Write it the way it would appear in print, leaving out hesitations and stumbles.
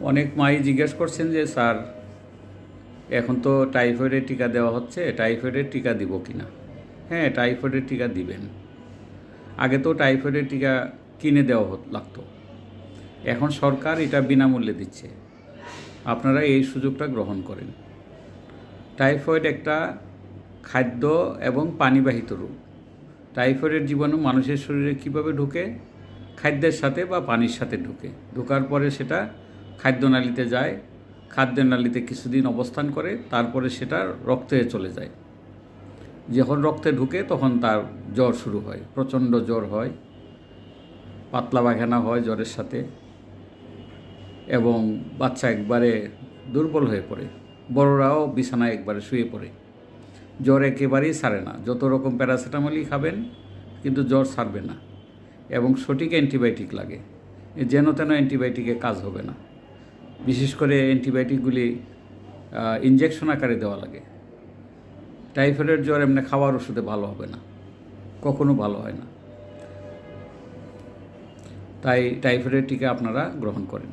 অনেক মাই জিজ্ঞেস করছেন যে স্যার এখন তো টাইফয়েডের টিকা দেওয়া হচ্ছে, টাইফয়েডের টিকা দিব কি না? হ্যাঁ, টাইফয়েডের টিকা দিবেন। আগে তো টাইফয়েডের টিকা কিনে দেওয়া লাগতো, এখন সরকার এটা বিনামূল্যে দিচ্ছে। আপনারা এই সুযোগটা গ্রহণ করেন। টাইফয়েড একটা খাদ্য এবং পানিবাহিত রোগ। টাইফয়েডের জীবাণু মানুষের শরীরে কীভাবে ঢুকে? খাদ্যের সাথে বা পানির সাথে ঢোকার পরে সেটা খাদ্যনালীতে যায়, খাদ্যনালীতে কিছুদিন অবস্থান করে, তারপরে সেটা রক্তে চলে যায়। যখন রক্তে ঢুকে তখন তার জ্বর শুরু হয়, প্রচণ্ড জ্বর হয়, পাতলা পায়খানা হয় জ্বরের সাথে, এবং বাচ্চা একবারে দুর্বল হয়ে পড়ে, বড়রাও বিছানায় একবারে শুয়ে পড়ে। জ্বর একেবারেই ছাড়ে না, যত রকম প্যারাসিটামলই খাবেন কিন্তু জ্বর ছাড়বে না, এবং সঠিক অ্যান্টিবায়োটিক লাগে। যেন তেন অ্যান্টিবায়োটিকে কাজ হবে না। বিশেষ করে অ্যান্টিবায়োটিকগুলি ইনজেকশন আকারে দেওয়া লাগে। টাইফয়েডের জ্বর এমনি খাওয়ার ওষুধে ভালো হবে না, কখনো ভালো হয় না। তাই টাইফয়েডের টিকা আপনারা গ্রহণ করেন।